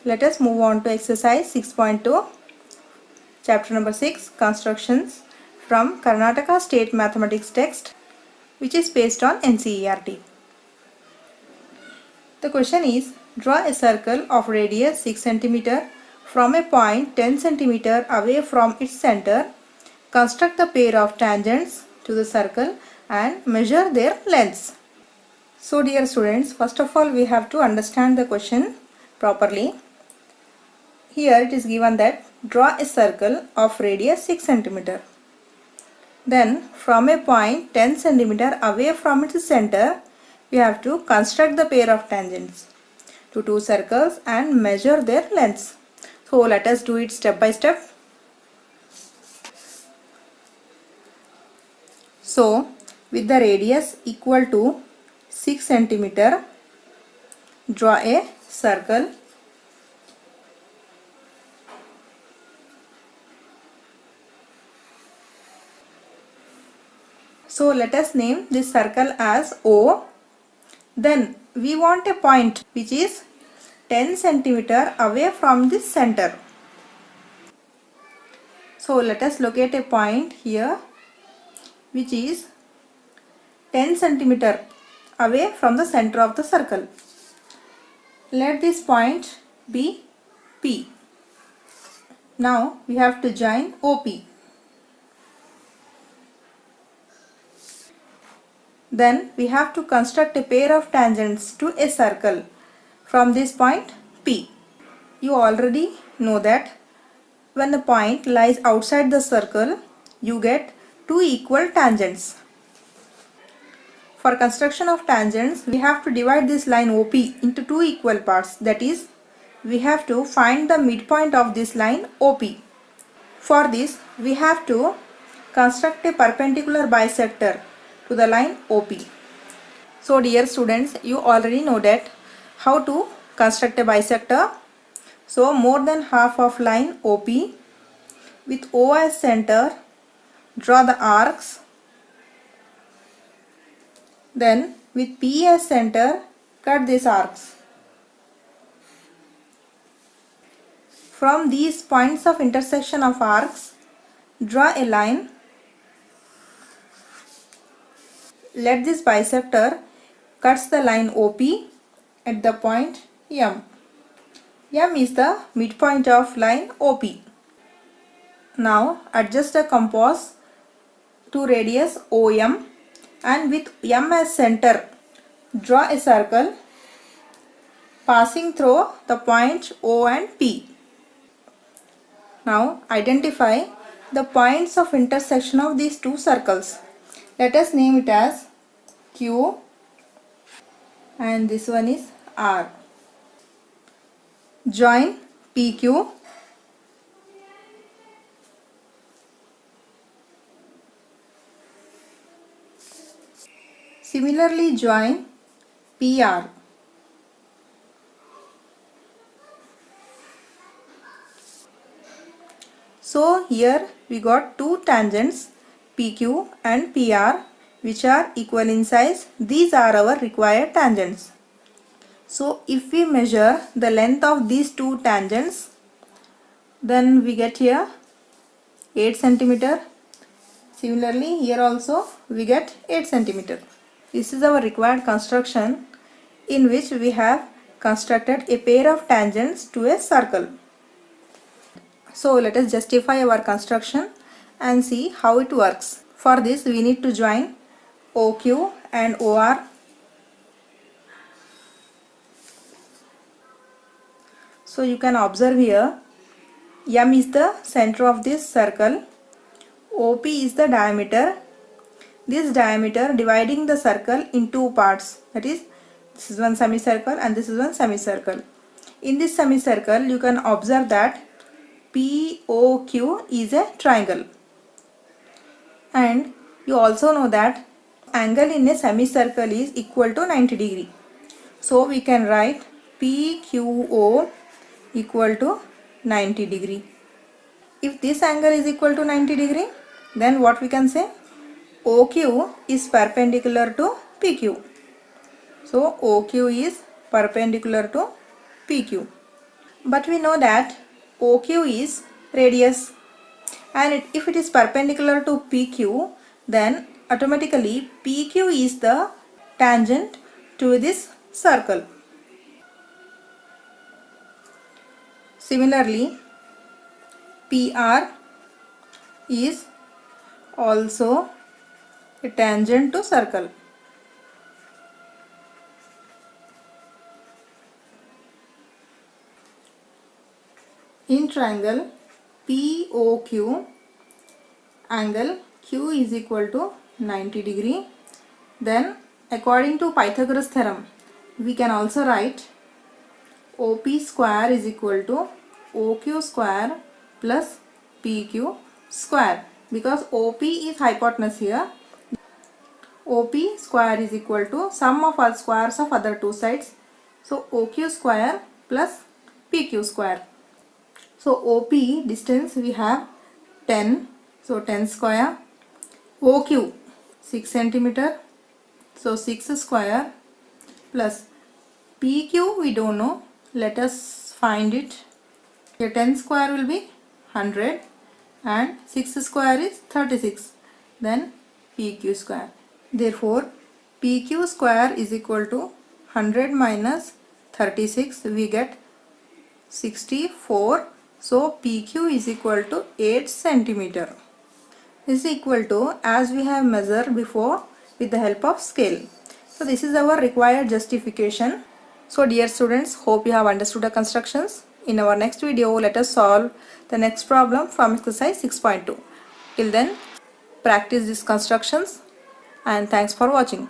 Let us move on to exercise 6.2, chapter number 6, constructions from Karnataka State Mathematics text, which is based on NCERT. The question is, draw a circle of radius 6 cm from a point 10 cm away from its center. Construct the pair of tangents to the circle and measure their lengths. So dear students, first of all we have to understand the question properly. Here it is given that draw a circle of radius 6 cm. Then from a point 10 cm away from its center, we have to construct the pair of tangents to two circles and measure their lengths. So let us do it step by step. So with the radius equal to 6 cm, draw a circle. So let us name this circle as O. Then we want a point which is 10 cm away from this center. So let us locate a point here which is 10 cm away from the center of the circle. Let this point be P. Now we have to join OP. Then we have to construct a pair of tangents to a circle from this point P. You already know that when the point lies outside the circle, you get two equal tangents. For construction of tangents, we have to divide this line OP into two equal parts. That is, we have to find the midpoint of this line OP. For this, we have to construct a perpendicular bisector to the line OP. So dear students, you already know that how to construct a bisector. So more than half of line OP with O as center, draw the arcs. Then with P as center, cut these arcs. From these points of intersection of arcs, draw a line. Let this bisector cuts the line OP at the point M. M is the midpoint of line OP. Now adjust the compass to radius OM and with M as center, draw a circle passing through the point O and P. Now identify the points of intersection of these two circles. Let us name it as Q and this one is R. Join PQ Similarly join PR. So here we got two tangents PQ and PR which are equal in size. These are our required tangents. So if we measure the length of these two tangents, then we get here 8 cm. Similarly here also we get 8 cm. This is our required construction in which we have constructed a pair of tangents to a circle. So let us justify our construction and see how it works. For this we need to join OQ and OR. So you can observe here, M is the center of this circle, OP is the diameter. This diameter dividing the circle in two parts, that is, this is one semicircle and this is one semicircle. In this semicircle you can observe that POQ is a triangle, and you also know that angle in a semicircle is equal to 90 degree. So we can write PQO equal to 90 degree. If this angle is equal to 90 degree, then what we can say? OQ is perpendicular to PQ. So OQ is perpendicular to PQ. But we know that OQ is radius, and if it is perpendicular to PQ, then automatically PQ is the tangent to this circle. Similarly, PR is also a tangent to circle. In triangle POQ, angle Q is equal to 90 degree. Then according to Pythagoras theorem, we can also write OP square is equal to OQ square plus PQ square, because OP is hypotenuse here. OP square is equal to sum of all squares of other two sides. So OQ square plus PQ square. So OP distance we have 10. So 10 square. OQ 6 centimeter. So 6 square plus PQ we don't know. Let us find it. Here 10 square will be 100 and 6 square is 36. Then PQ square. Therefore PQ square is equal to 100 minus 36. We get 64. So PQ is equal to 8 centimeter. This is equal to as we have measured before with the help of scale. So this is our required justification. So dear students, hope you have understood the constructions. In our next video, let us solve the next problem from exercise 6.2. Till then, practice these constructions and thanks for watching.